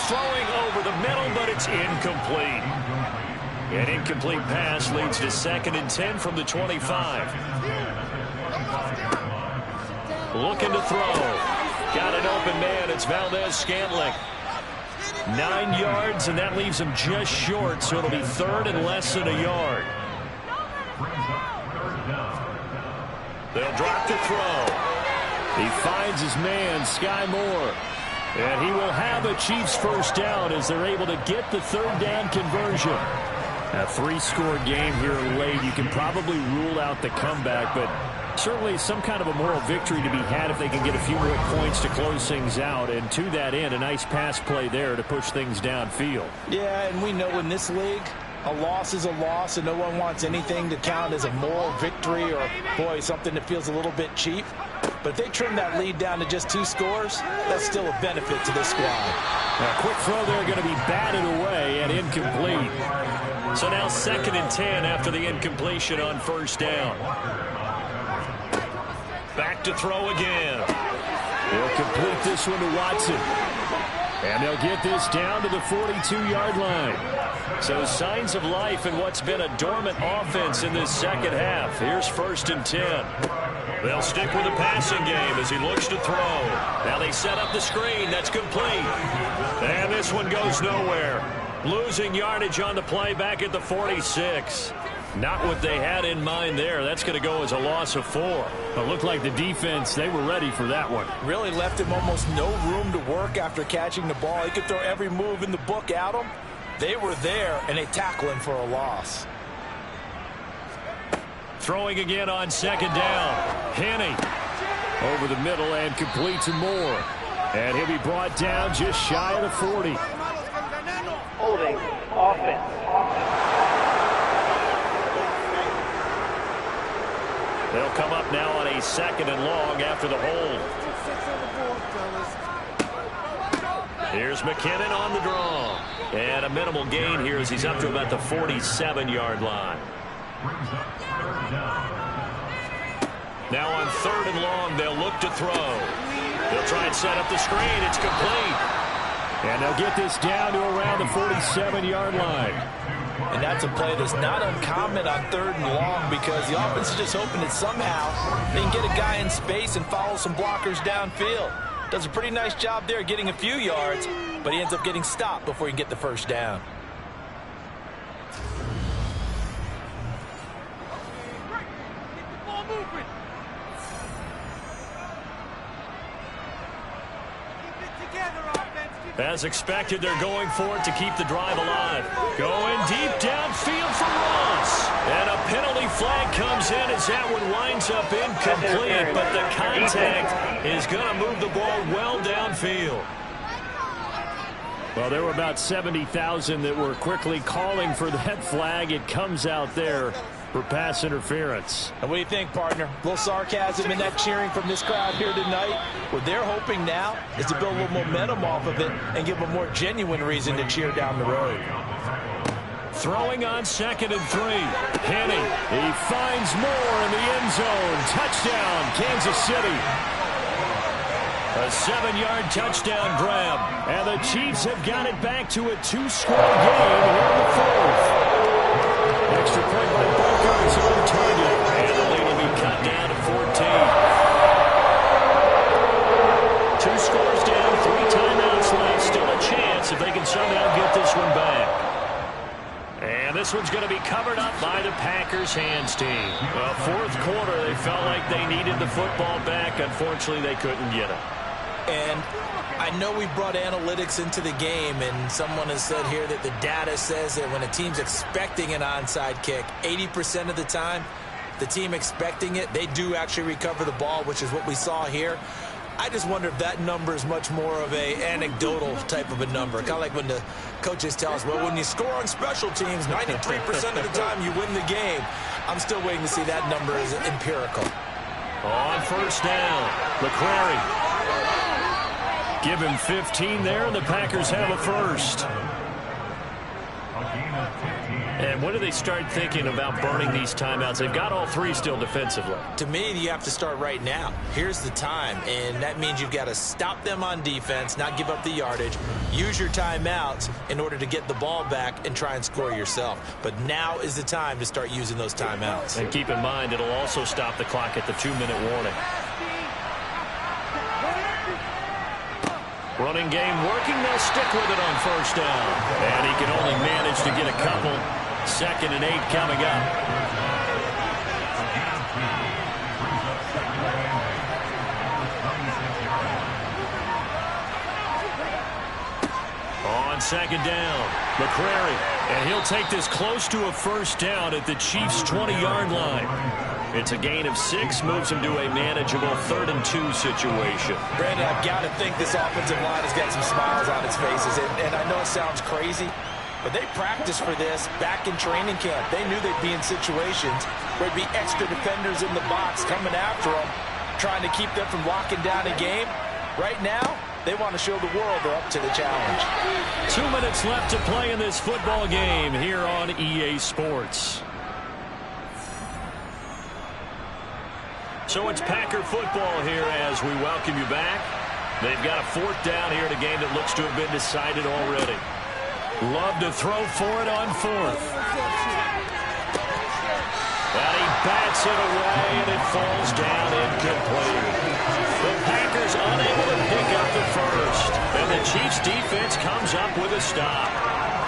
Throwing over the middle, but it's incomplete. An incomplete pass leads to 2nd and 10 from the 25. Looking to throw. Got an open man. It's Valdez-Scantling. 9 yards, and that leaves him just short, so it'll be 3rd and less than a yard. They'll drop the throw. He finds his man, Sky Moore. And he will have a Chiefs 1st down as they're able to get the 3rd down conversion. A 3-score game here late. You can probably rule out the comeback, but certainly some kind of a moral victory to be had if they can get a few more points to close things out. And to that end, a nice pass play there to push things downfield. Yeah, and we know in this league, a loss is a loss, and no one wants anything to count as a moral victory or, boy, something that feels a little bit cheap. But if they trim that lead down to just 2 scores, that's still a benefit to this squad. A quick throw there going to be batted away and incomplete. So now 2nd and 10 after the incompletion on 1st down. Back to throw again. They'll complete this one to Watson. And they'll get this down to the 42-yard line. So signs of life in what's been a dormant offense in this 2nd half. Here's 1st and 10. They'll stick with the passing game as he looks to throw. Now they set up the screen. That's complete. And this one goes nowhere. Losing yardage on the play back at the 46. Not what they had in mind there. That's going to go as a loss of 4. It looked like the defense, they were ready for that one. Really left him almost no room to work after catching the ball. He could throw every move in the book at him. They were there, and they tackle him for a loss. Throwing again on 2nd down. Henning over the middle and completes to Moore. And he'll be brought down just shy of the 40. Holding offense. They'll come up now on a 2nd and long after the hold. Here's McKinnon on the draw. And a minimal gain here as he's up to about the 47-yard line. Now on 3rd and long, they'll look to throw. They'll try and set up the screen. It's complete. And they'll get this down to around the 47-yard line. And that's a play that's not uncommon on 3rd and long because the offense is just hoping that somehow they can get a guy in space and follow some blockers downfield. Does a pretty nice job there getting a few yards, but he ends up getting stopped before he can get the 1st down. As expected, they're going for it to keep the drive alive. Going deep downfield for Ross. And a penalty flag comes in as that one winds up incomplete, but the contact is going to move the ball well downfield. Well, there were about 70,000 that were quickly calling for that flag. It comes out there for pass interference. And what do you think, partner? A little sarcasm in that cheering from this crowd here tonight. What they're hoping now is to build a little momentum off of it and give them a more genuine reason to cheer down the road. Throwing on 2nd and 3. Henne, he finds more in the end zone. Touchdown, Kansas City. A 7-yard touchdown grab. And the Chiefs have got it back to a 2-score game here in the 4th. Extra point by Booker is on target. And the lead will be cut down to 14. 2 scores down, 3 timeouts left. Still a chance if they can somehow get this one back. And this one's going to be covered up by the Packers hands team. Well, 4th quarter, they felt like they needed the football back. Unfortunately, they couldn't get it. And I know we brought analytics into the game, and someone has said here that the data says that when a team's expecting an onside kick, 80% of the time, the team expecting it, they do actually recover the ball, which is what we saw here. I just wonder if that number is much more of a anecdotal type of a number. Kind of like when the coaches tell us, well, when you score on special teams, 93% of the time you win the game. I'm still waiting to see that number as empirical. On 1st down, McCrary. Give him 15 there, and the Packers have a 1st. And when do they start thinking about burning these timeouts? They've got all 3 still defensively. To me, you have to start right now. Here's the time, and that means you've got to stop them on defense, not give up the yardage, use your timeouts in order to get the ball back and try and score yourself. But now is the time to start using those timeouts. And keep in mind, it'll also stop the clock at the 2-minute warning. Running game working. They'll stick with it on 1st down. And he can only manage to get a couple. 2nd and 8 coming up. On 2nd down, McCrary. And he'll take this close to a 1st down at the Chiefs' 20-yard line. It's a gain of 6, moves him to a manageable 3rd and 2 situation. Brandon, I've got to think this offensive line has got some smiles on its faces. And I know it sounds crazy, but they practiced for this back in training camp. They knew they'd be in situations where there'd be extra defenders in the box coming after them, trying to keep them from locking down a game. Right now, they want to show the world they're up to the challenge. 2 minutes left to play in this football game here on EA Sports. So it's Packer football here as we welcome you back. They've got a 4th down here in a game that looks to have been decided already. Love to throw for it on 4th. And he bats it away, and it falls down incomplete. The Packers unable to pick up the 1st. And the Chiefs defense comes up with a stop.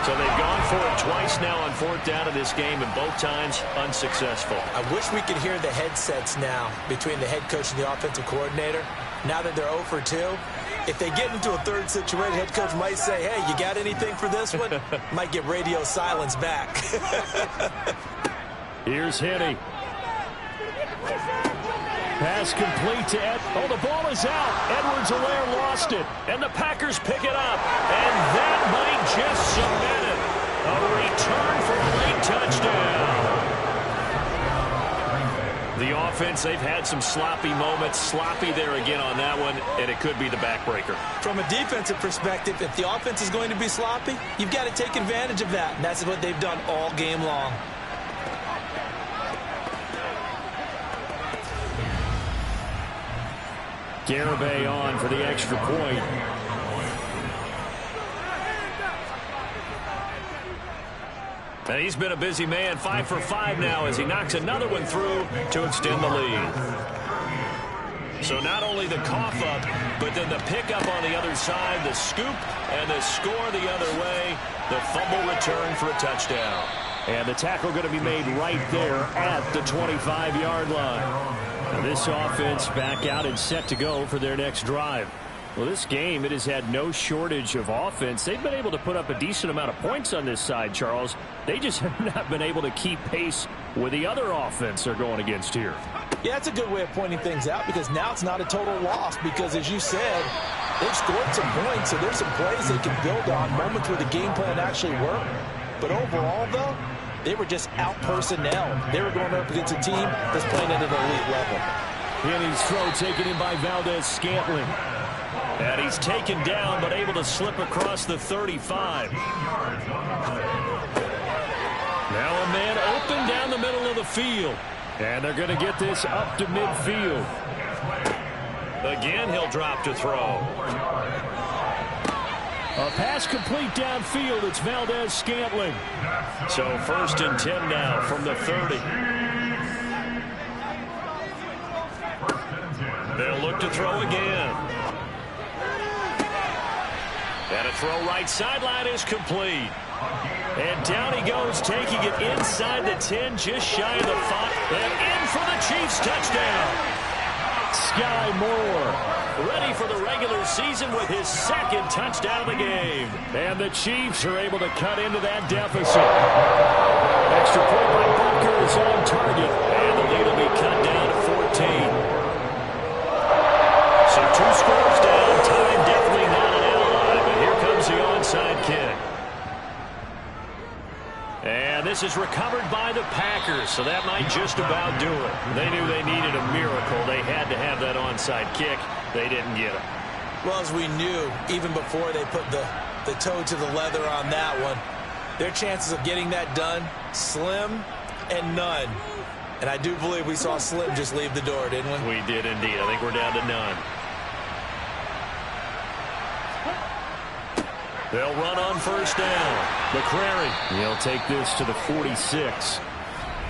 So they've gone for it twice now on 4th down in this game, and both times unsuccessful. I wish we could hear the headsets now between the head coach and the offensive coordinator. Now that they're 0 for 2, if they get into a 3rd situation, head coach might say, hey, you got anything for this one? Might get radio silence back. Here's Henne. Pass complete to Ed. Oh, the ball is out. Edwards-Helaire lost it. And the Packers pick it up. And that might just cement it. A return for a late touchdown. The offense, they've had some sloppy moments. Sloppy there again on that one, and it could be the backbreaker. From a defensive perspective, if the offense is going to be sloppy, you've got to take advantage of that. And that's what they've done all game long. Garibay on for the extra point. And he's been a busy man, 5 for 5 now as he knocks another one through to extend the lead. So not only the cough up, but then the pickup on the other side, the scoop, and the score the other way, the fumble return for a touchdown. And the tackle going to be made right there at the 25-yard line. Now this offense back out and set to go for their next drive. Well, this game, it has had no shortage of offense. They've been able to put up a decent amount of points on this side, Charles. They just have not been able to keep pace with the other offense they're going against here. Yeah, that's a good way of pointing things out, because now it's not a total loss, because as you said, they've scored some points, so there's some plays they can build on, moments where the game plan actually worked. But overall, though, they were just out-personnel. They were going up against a team that's playing at an elite level. Penny's throw taken in by Valdes-Scantling. And he's taken down, but able to slip across the 35. Now a man open down the middle of the field. And they're going to get this up to midfield. Again, he'll drop to throw. A pass complete downfield. It's Valdes-Scantling. So 1st and 10 now from the 30. They'll look to throw again. And a throw right sideline is complete. And down he goes, taking it inside the 10, just shy of the 5. And in for the Chiefs touchdown. Sky Moore ready for the regular season with his 2nd touchdown of the game. And the Chiefs are able to cut into that deficit. Extra point by Butker is on target. And the lead will be cut down to 14. So 2 scores down. Time definitely not an ally. But here comes the onside kick. And this is recovered by the Packers, so that might just about do it. They knew they needed a miracle. They had to have that onside kick. They didn't get it. Well, as we knew, even before they put the toe to the leather on that one, their chances of getting that done, slim and none. And I do believe we saw Slim just leave the door, didn't we? We did indeed. I think we're down to none. They'll run on 1st down. McCrary, he'll take this to the 46.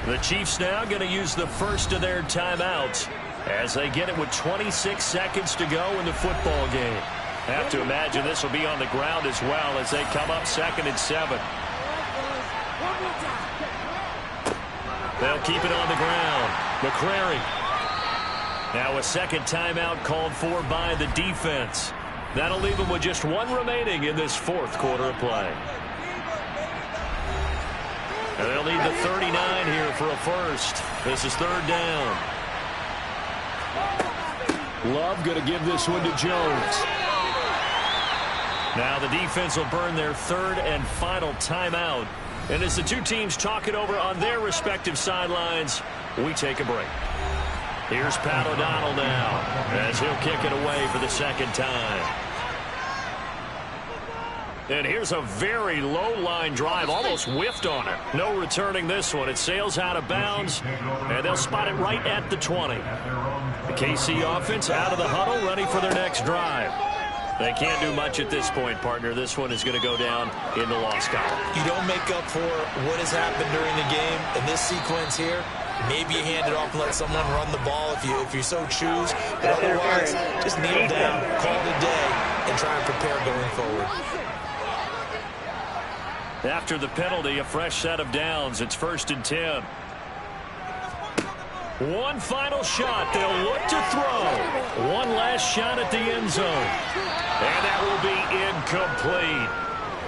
The Chiefs now going to use the first of their timeouts as they get it with 26 seconds to go in the football game. Have to imagine this will be on the ground as well as they come up 2nd and 7. They'll keep it on the ground. McCrary. Now a 2nd timeout called for by the defense. That'll leave them with just 1 remaining in this 4th quarter of play. And they'll need the 39 here for a first. This is 3rd down. Love going to give this one to Jones. Now the defense will burn their 3rd and final timeout. And as the 2 teams talk it over on their respective sidelines, we take a break. Here's Pat O'Donnell now as he'll kick it away for the 2nd time. And here's a very low line drive, almost whiffed on it. No returning this one. It sails out of bounds, and they'll spot it right at the 20. The KC offense out of the huddle, ready for their next drive. They can't do much at this point, partner. This one is going to go down in the loss column. You don't make up for what has happened during the game in this sequence here. Maybe you hand it off and let someone run the ball if you so choose. But otherwise, just kneel down, call it a day, and try and prepare going forward. After the penalty, a fresh set of downs. It's 1st and 10. One final shot. They'll look to throw. One last shot at the end zone. And that will be incomplete.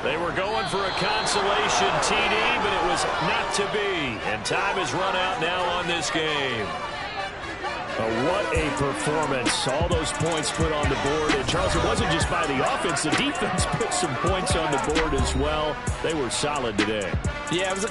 They were going for a consolation TD, but it was not to be. And time has run out now on this game. What a performance. All those points put on the board. And, Charles, it wasn't just by the offense. The defense put some points on the board as well. They were solid today. Yeah, it was a